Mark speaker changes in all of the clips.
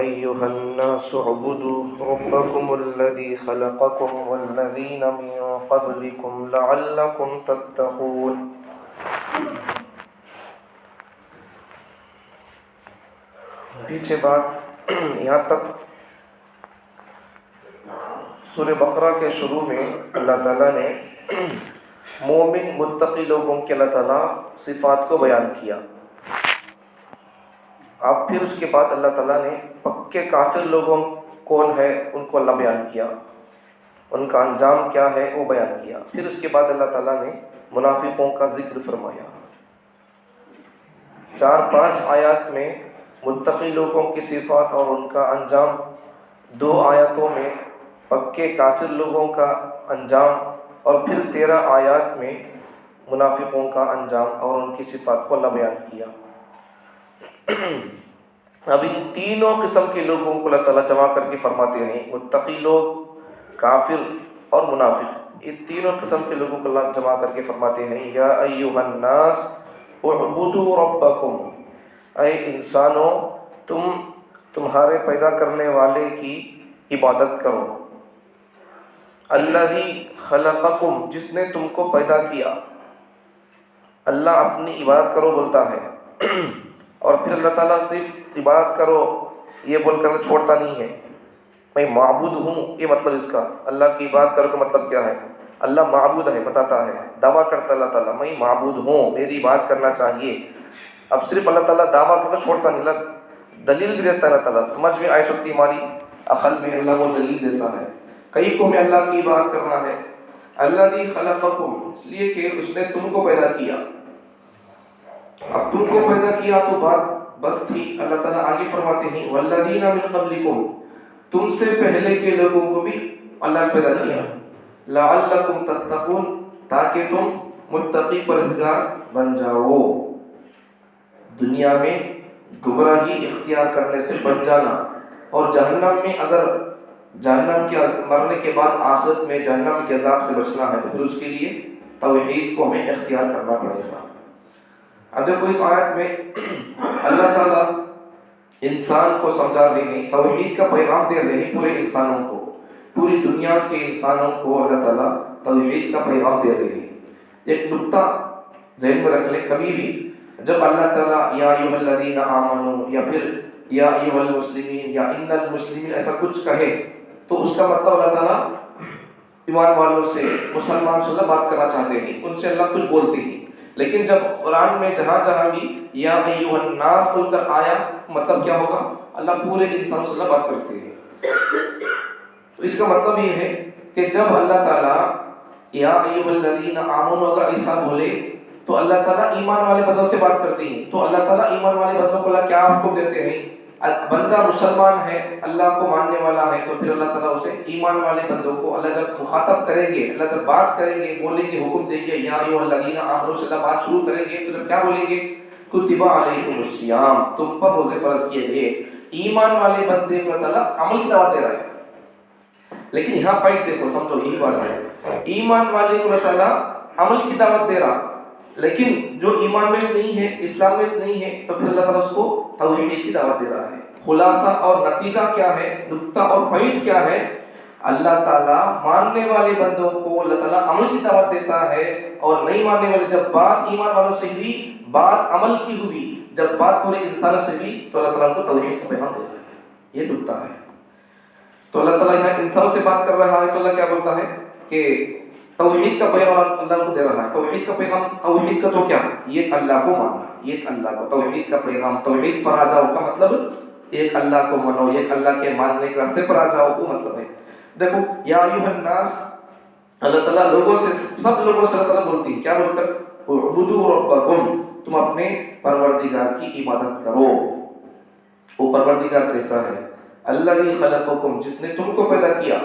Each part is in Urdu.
Speaker 1: أيها الناس اعبدوا ربكم الذي خلقكم والذين من قبلكم لعلكم تتقون۔ پیچھے بات یہاں تک سورہ بقرہ کے شروع میں اللہ تعالیٰ نے مومن متقی لوگوں کے اللہ تعالیٰ صفات کو بیان کیا۔ اب پھر اس کے بعد اللہ تعالیٰ نے پکے کافر لوگوں کون ہے ان کو اللہ بیان کیا، ان کا انجام کیا ہے وہ بیان کیا۔ پھر اس کے بعد اللہ تعالیٰ نے منافقوں کا ذکر فرمایا۔ 4-5 آیات میں متقی لوگوں کی صفات اور ان کا انجام، 2 آیاتوں میں پکے کافر لوگوں کا انجام، اور پھر 13 آیات میں منافقوں کا انجام اور ان کی صفات کو اللہ بیان کیا۔ اب ان تینوں قسم کے لوگوں کو اللہ تعالیٰ جمع کر کے فرماتے ہیں، متقی لوگ، کافر اور منافق، ان تینوں قسم کے لوگوں کو اللہ جمع کر کے فرماتے ہیں یا ایھا الناس اعبدوا ربکم، اے انسانوں تم تمہارے پیدا کرنے والے کی عبادت کرو، الذی خلقکم، جس نے تم کو پیدا کیا۔ اللہ اپنی عبادت کرو بولتا ہے، اور پھر اللہ تعالیٰ صرف عبادت کرو یہ بول کر چھوڑتا نہیں ہے، میں معبود ہوں، یہ مطلب اس کا اللہ کی عبادت کرو کا مطلب کیا ہے؟ اللہ معبود ہے، بتاتا ہے، دعویٰ کرتا اللہ تعالیٰ میں معبود ہوں، میری عبادت کرنا چاہیے۔ اب صرف اللہ تعالیٰ دعویٰ کرنا چھوڑتا نہیں، اللہ دلیل بھی دیتا ہے۔ اللہ تعالیٰ سمجھ میں آئی سکتی ہماری عقل میں اللہ وہ دلیل دیتا ہے، کئی کو میں اللہ کی عبادت کرنا ہے۔ الذی خلقکم، اس لیے کہ اس نے تم کو پیدا کیا۔ اب تم کو پیدا کیا تو بات بس تھی، اللہ تعالیٰ آگے فرماتے ہیں والذین من قبلکم، تم سے پہلے کے لوگوں کو بھی اللہ نے پیدا کیا، لعلکم تتقون، تاکہ تم متقی پرہیزگار بن جاؤ، دنیا میں گمراہی اختیار کرنے سے بچ جانا، اور جہنم میں اگر جہنم کے مرنے کے بعد آخرت میں جہنم کے عذاب سے بچنا ہے تو پھر اس کے لیے توحید کو ہمیں اختیار کرنا پڑے گا۔ اب دیکھو اس آیت میں اللہ تعالیٰ انسان کو سمجھا رہے ہیں، توحید کا پیغام دے رہے ہیں پورے انسانوں کو، پوری دنیا کے انسانوں کو اللہ تعالیٰ توحید کا پیغام دے رہے ہیں۔ ایک نکتہ ذہن میں رکھ لیں، کبھی بھی جب اللہ تعالیٰ یا ایھا الذین آمنوا یا پھر یا ایھا المسلمین یا ان المسلمین ایسا کچھ کہے تو اس کا مطلب اللہ تعالیٰ ایمان والوں سے، مسلمان سے اللہ بات کرنا چاہتے ہیں، ان سے اللہ کچھ بولتے ہیں۔ لیکن جب قرآن میں جہاں جہاں بھی یا ایھا الناس بول کر آیا مطلب کیا ہوگا؟ اللہ پورے انسانوں سے اللہ بات کرتے ہیں۔ تو اس کا مطلب یہ ہے کہ جب اللہ تعالیٰ یا ایھا الذین آمنوا اگر ایسا بولے تو اللہ تعالیٰ ایمان والے بندوں سے بات کرتے ہیں، تو اللہ تعالیٰ ایمان والے بندوں کو اللہ کیا حکم دیتے ہیں؟ بندہ مسلمان ہے، اللہ کو ماننے والا ہے، تو پھر اللہ تعالیٰ اسے ایمان والے بندوں کو اللہ جب مخاطب کریں گے، اللہ جب بات کریں گے، بولیں گے، حکم دیں گے یا ایھا الذین آمنوا سے اللہ بات شروع کریں گے تو جب کیا بولیں گے؟ کتب علیکم الصیام، تم پر روزے فرض کیے گئے۔ ایمان والے بندے کو اللہ تعالیٰ عمل کی دعوت دے رہا ہے، لیکن یہاں پوائنٹ دیکھو، سمجھو یہی بات ہے، ایمان والے کو اللہ تعالیٰ عمل کی دعوت دے رہا، لیکن جو ایمان میں نہیں ہے، اسلام میں نہیں ہے، تو پھر اللہ تعالیٰ اس کو توحید کی دعوت دے رہا ہے۔ خلاصہ اور نتیجہ کیا ہے، نکتہ اور پوائنٹ کیا ہے؟ اللہ تعالیٰ ماننے والے بندوں کو اللہ تعالیٰ عمل کی دعوت دیتا ہے، اور نہیں ماننے والے جب بات ایمان والوں سے ہوئی، بات عمل کی ہوئی، جب بات پورے انسانوں سے ہوئی تو اللہ تعالیٰ کو توحید کا پیغام دے رہا ہے۔ یہ نکتہ ہے۔ تو اللہ تعالیٰ یہاں انسانوں سے بات کر رہا ہے تو اللہ کیا بولتا ہے کہ توحید کا پیغام اللہ کو دے رہا ہے۔ توحید کا پیغام، توحید کا تو کیا؟ ایک اللہ کو ماننا، ایک اللہ کو، توحید کا پیغام، توحید پر آ جاؤ کا مطلب ایک اللہ کو منو، ایک اللہ کے ماننے کے راستے پر آ جاؤ، وہ مطلب ہے۔ دیکھو یا ایھا الناس، اللہ تعالیٰ لوگوں سے، سب لوگوں سے اللہ تعالیٰ بولتی ہے کیا بول کر؟ اعبدوا ربکم، تم اپنے پروردگار کی عبادت کرو۔ وہ پروردگار کیسا ہے؟ الذی خلقکم، جس نے تم کو پیدا کیا۔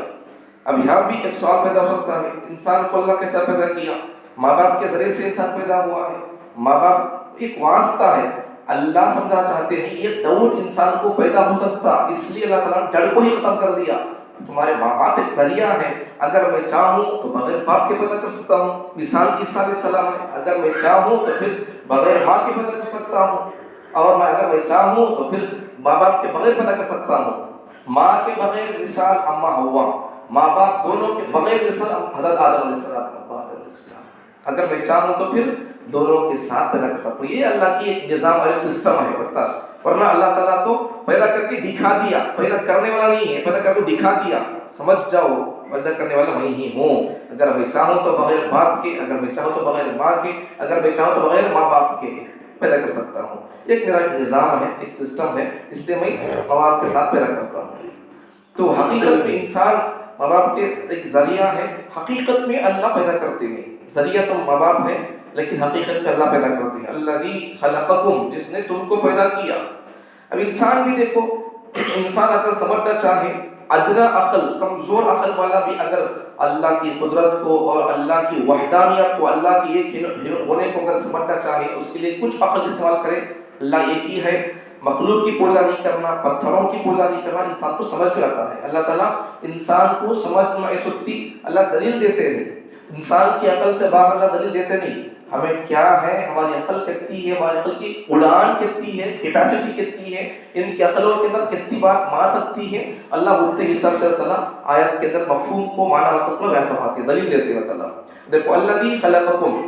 Speaker 1: اب یہاں بھی ایک سوال پیدا ہو سکتا ہے، انسان کو اللہ کیسا پیدا کیا؟ ماں باپ کے ذریعے سے انسان پیدا ہوا ہے، ماں باپ ایک واسطہ ہے۔ اللہ سمجھنا چاہتے ہیں یہ ڈاؤٹ انسان کو پیدا ہو سکتا، اس لیے اللہ تعالیٰ نے جڑ کو ہی ختم کر دیا۔ تمہارے ماں باپ ایک ذریعہ ہے، اگر میں چاہوں تو بغیر باپ کے پیدا کر سکتا ہوں، مثال عیسیٰ علیہ السلام ہے، اگر میں چاہوں تو پھر بغیر ماں کے پیدا کر سکتا ہوں، اور میں اگر میں چاہوں تو پھر ماں باپ کے بغیر پیدا کر سکتا ہوں. ماں کے بغیر مثال اما ہوا، ماں باپ دونوں کے بغیر مثال حضرت آدم علیہ السلام. اگر میں چاہوں تو پھر دونوں کے ساتھ پیدا کر سکتا ہوں. یہ اللہ کی ایک نظام اور ایک سسٹم ہے بتا. ورنہ اللہ تعالیٰ تو پیدا کر کے دکھا دیا، پیدا کرنے والا نہیں ہے، پیدا کر کے دکھا دیا. سمجھ جاؤ پیدا کرنے والا میں ہی ہوں. اگر میں چاہوں تو بغیر باپ کے، اگر میں چاہوں تو بغیر ماں کے، اگر میں چاہوں تو بغیر ماں باپ کے پیدا کر سکتا ہوں. ایک میرا ایک نظام ہے، ایک سسٹم ہے، اس لیے میں ماں باپ کے ساتھ پیدا کرتا ہوں. تو حقیقت میں انسان ماں باپ کے ایک ذریعہ ہے. حقیقت میں اللہ پیدا کرتے ہیں. ذریعہ تو ماں باپ ہے لیکن حقیقت میں اللہ پیدا کرتے ہیں. الذی خلقکم، جس نے تم کو پیدا کیا. اب انسان بھی دیکھو، انسان اگر سمجھنا چاہے، ادنا عقل، کمزور عقل والا بھی اگر اللہ کی قدرت کو اور اللہ کی وحدانیت کو، اللہ کی ایک ہونے کو اگر سمجھنا چاہے، اس کے لیے کچھ عقل استعمال کرے. اللہ ایک ہی ہے، مخلوق کی پوجا نہیں کرنا، پتھروں کی پوجا نہیں کرنا انسان کو سمجھ میں آتا ہے. اللہ تعالیٰ انسان کو سمجھ میں سکتی اللہ دلیل دیتے ہیں. انسان کی عقل سے باہر اللہ دلیل دیتے نہیں. ہمیں کیا ہے، ہماری عقل کتنی ہے، ہماری عقل کی اڑان کتنی ہے، کیپیسٹی کتنی ہے، ان کی عقلوں کے اندر کتنی بات مان سکتی ہے. اللہ بولتے حساب سے اللہ تعالیٰ آیت کے اندر مفہوم کو، معنی مطلب کو بیان فرماتے ہیں، دلیل دیتے ہیں اللہ تعالیٰ. دیکھو الذی خلقکم،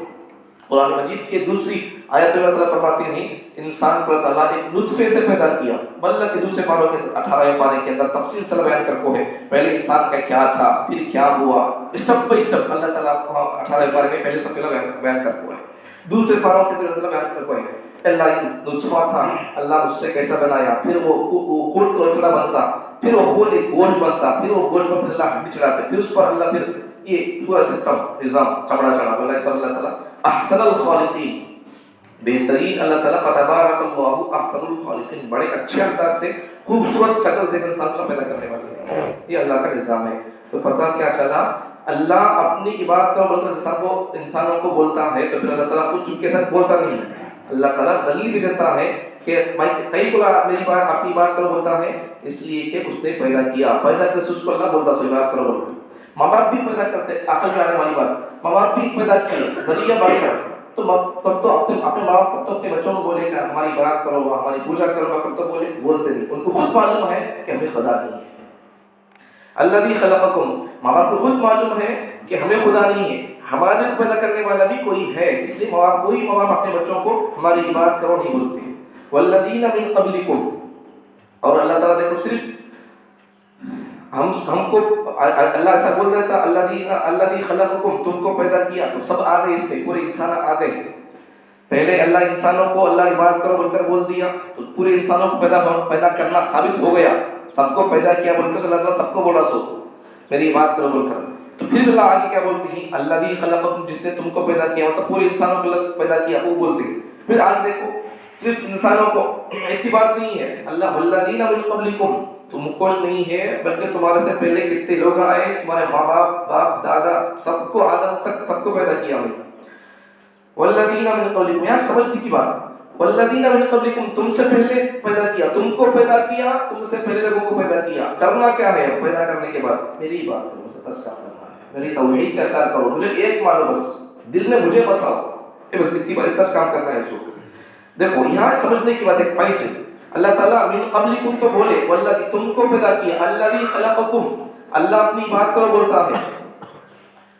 Speaker 1: قرآن مجید کے دوسری آیت میں اللہ تعالیٰ فرماتے ہیں انسان کو اللہ تعالیٰ ایک نطفے سے پیدا کیا. اللہ کے دوسرے پاروں کے 18ویں پارے کے اندر تفصیل سے بیان کر کو ہے پہلے انسان کا کیا تھا، پھر کیا ہوا، اسٹیپ بائی اسٹیپ اللہ تعالیٰ 18ویں پارے میں پہلے صفحے بیان کر کو ہے. دوسرے پاروں کے اندر اللہ بیان کر کو ہے اللہ ایک نطفہ تھا، اللہ اس سے کیسا بنایا، پھر وہ خون کا لوچڑا بنتا، پھر وہ خون ایک گوشت بنتا، پھر وہ گوشت پر اللہ ہڈی چڑھاتے، پھر اس پر اللہ پھر یہ پورا سسٹم نظام چمڑا چڑھا. اللہ تعالیٰ احسن الخالقین، بہترین اللہ تعالیٰ، فتبارک اللہ احسن الخالقین، بڑے اچھے انداز سے خوبصورت شکل دے کر انسان کو پیدا کرنے والے ہیں. یہ اللہ کا نظام ہے. تو پتہ کیا چلا، اللہ اپنی عبادت کرو بول کر انسانوں کو بولتا ہے تو پھر اللہ تعالیٰ خود چپ کے ساتھ بولتا نہیں. اللہ تعالیٰ دلیل بھی دیتا ہے کہ میں کئی کو میری بات اپنی بات کرو بولتا ہے اس لیے کہ اس نے پیدا کیا، پیدا کر اس کو اللہ بولتا سو بات کرو بول کر. ماں باپ بھی پیدا کرتے، عقل میں آنے والی بات، ماں باپ بھی پیدا کیے ذریعہ بن کر. تو کب تو اپنے ماں باپ کب تو اپنے بچوں کو بولے کہ ہماری بات کرو، ہماری پوجا کرو، کب تو بولتے نہیں. ان کو خود معلوم ہے کہ ہمیں خدا نہیں ہے. الذی خلقکم، ماں باپ کو خود معلوم ہے کہ ہمیں خدا نہیں ہے، ہمارے پیدا کرنے والا بھی کوئی ہے. اس لیے کوئی ماں باپ اپنے بچوں کو ہماری عبادت کرو نہیں بولتے. والذین من قبلکم، اور اللہ تعالیٰ دیکھو صرف ہم کو اللہ ایسا بول رہا تھا الذی خلقکم، تم کو پیدا کیا، تو سب آ گئے، اس میں پورے انسان آ گئے. پہلے اللہ انسانوں کو اللہ عبادت کرو بول کر بول دیا تو پورے انسانوں کو پیدا کرنا ثابت ہو گیا. سب کو پیدا کیا بول کر اللہ تعالیٰ سب کو بولا سو میری عبادت کرو بول کر. تو پھر اللہ آگے کیا بولتے ہیں، الذی خلقکم، جس نے تم کو پیدا کیا، مطلب پورے انسانوں کو پیدا کیا وہ بولتے ہیں. پھر آگے دیکھو صرف انسانوں کو اتنی بات نہیں ہے، اللہ والذین من قبلکم، تم کو نہیں ہے بلکہ تمہارے سے پہلے کتنے لوگ آئے، تمہارے ماں باپ دادا سب کو، آدم تک سب کو پیدا کیا میں. والذین من قبلکم، یہاں سمجھنے کی بات، والذین من قبلکم، تم سے پہلے پیدا کیا، تم کو پیدا کیا، تم سے پہلے لوگوں کو پیدا کیا. کرنا کیا ہے پیدا کرنے کے بعد، میری بات کرو، بس اتنا کام کرنا ہے، میری توحید کا اقرار کرو، مجھے ایک مانو، بس دل میں مجھے بساؤ، بس اتنی بات، اتنا کام کرنا ہے. سو دیکھو یہاں سمجھنے کی بات، ایک پوائنٹ ہے. اللہ تعالیٰ من قبلکم تو بولے، والذی تم کو پیدا کیا، الذی خلقکم، اللہ اپنی بات کرو بولتا ہے.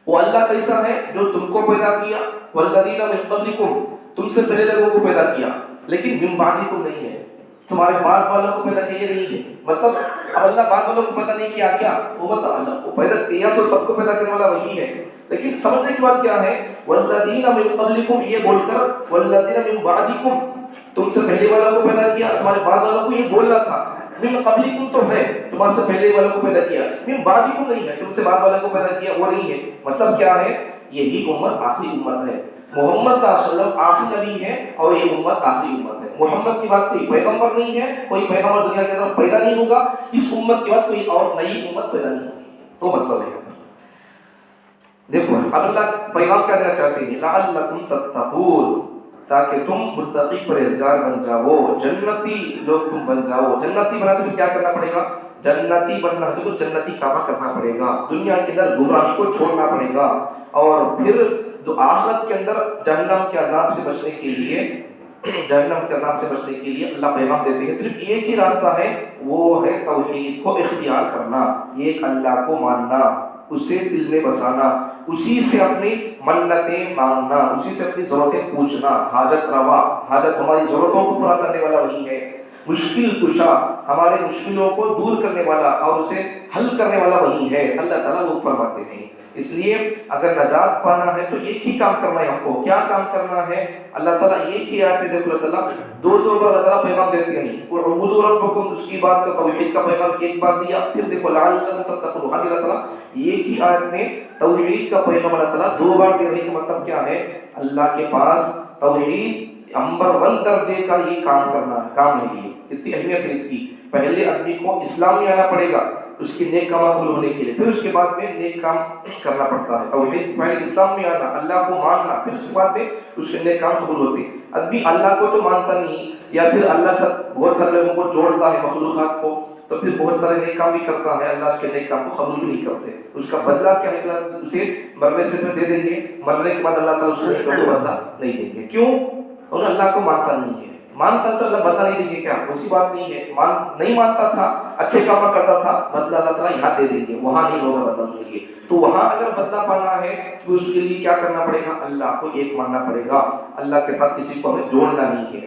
Speaker 1: وہ اللہ کیسا ہے جو تم کو پیدا کیا، والذین من قبلکم، تم سے پہلے لوگوں کو پیدا کیا، لیکن من بعدکم نہیں ہے، تمہارے بعد والوں کو پیدا کیا نہیں ہے. مطلب اب اللہ بعد والوں کو پیدا نہیں کیا، کیا وہ مطلب اللہ کو پیدا کیا، سو سب کو پیدا کرنے والا وہی ہے. لیکن سمجھنے کی بات کیا ہے، والذین من قبلکم یہ بول کر والذین من بعدکم، تم سے پہلے والوں کو پیدا کیا، تمہارے بعد والوں کو یہ بولنا تھا. من قبلکم تو ہے، تمہارے سے پہلے والوں کو پیدا کیا، من بعدکم نہیں ہے، تم سے بعد والوں کو پیدا کیا، وہ نہیں ہے. مطلب کیا ہے، یہی امت آخری امت ہے. محمد صلی اللہ علیہ وسلم آخری نبی ہے اور یہ امت آخری امت ہے. محمد کی بات کوئی پیغمبر نہیں ہے، کوئی پیغمبر دنیا کے اندر پیدا نہیں ہوگا، اس امت کے بعد کوئی اور نئی امت پیدا نہیں ہوگی. تو مطلب ہے دیکھو اب اللہ پیغام کیا دینا چاہتے ہیں، لعلکم تتقون، تاکہ تم متقی پرہیزگار بن جاؤ، جنتی لوگ تم بن جاؤ. جنتی بنا تو کیا کرنا پڑے گا، جنتی بننا ہے تو جنتی کعبہ کرنا پڑے گا، دنیا کے اندر گمراہی کو چھوڑنا پڑے گا، اور پھر جو آخرت کے اندر جہنم کے عذاب سے بچنے کے لیے جہنم کے عذاب سے بچنے کے لیے اللہ پیغام دیتے ہیں صرف ایک ہی راستہ ہے، وہ ہے توحید کو اختیار کرنا، ایک اللہ کو ماننا، اسے دل میں بسانا، اسی سے اپنی منتیں مانگنا، اسی سے اپنی ضرورتیں پوچھنا، حاجت روا، حاجت ہماری ضرورتوں کو پورا کرنے والا وہی ہے، مشکل کشا، ہمارے مشکلوں کو دور کرنے والا اور اسے حل کرنے والا وہی ہے، اللہ تعالیٰ وہ فرماتے ہیں۔ اس لیے اگر نجات پانا ہے تو ایک ہی کام کرنا ہے ہم کو، کیا کام کرنا ہے؟ اللہ تعالیٰ ایک ہی آیت میں دیکھو اللہ تعالیٰ دو بار اللہ تعالیٰ پیغام دیتے ہیں، اعبدوا ربکم، اس کی بات کا توحید کا پیغام ایک بار دیا، پھر دیکھو لعلکم تتقون، وہاں بھی اللہ تعالیٰ ایک ہی آیت میں توحید کا پیغام اللہ تعالیٰ دو بار دے رہے ہیں۔ مطلب کیا ہے؟ اللہ کے پاس توحید نمبر 1 درجے کا یہ کام کرنا ہے، کام ہے، یہ اتنی اہمیت ہے اس کی۔ پہلے آدمی کو اسلام میں آنا پڑے گا اس کی نیک کام قبول ہونے کے لیے، پھر اس کے بعد میں نیک کام کرنا پڑتا ہے۔ توحید پہلے اسلام میں آنا، اللہ کو ماننا، پھر اس کے بعد میں اس کے نیک کام قبول ہوتے ہیں۔ آدمی اللہ کو تو مانتا نہیں، یا پھر اللہ بہت سارے لوگوں کو جوڑتا ہے مخلوقات کو، تو پھر بہت سارے نیک کام بھی کرتا ہے، اللہ اس کے نیک کام کو قبول بھی نہیں کرتے۔ اس کا بدلہ کیا ہے کہ اسے مرنے سے پہلے دے دیں گے، مرنے کے بعد اللہ تعالیٰ اس کو بدلہ نہیں دیں گے۔ کیوں؟ انہوں اللہ کو مانتا نہیں ہے، مانتا تو اللہ بدلہ نہیں دیں گے، کیا اسی بات نہیں ہے؟ نہیں مانتا تھا، اچھے کام کرتا تھا، بدلہ اللہ تعالیٰ یہاں دے دیں گے، وہاں نہیں ہوگا بدلہ اس کے لیے۔ تو وہاں اگر بدلہ پانا ہے تو اس کے لیے کیا کرنا پڑے گا؟ اللہ کو ایک ماننا پڑے گا، اللہ کے ساتھ کسی کو ہمیں جوڑنا نہیں ہے۔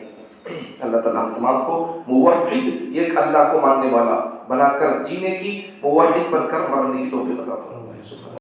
Speaker 1: اللہ تعالیٰ ہم تمام کو موحد، ایک اللہ کو ماننے والا بنا کر جینے کی، موحد بن کر مرنے کی توفیق عطا فرمائے۔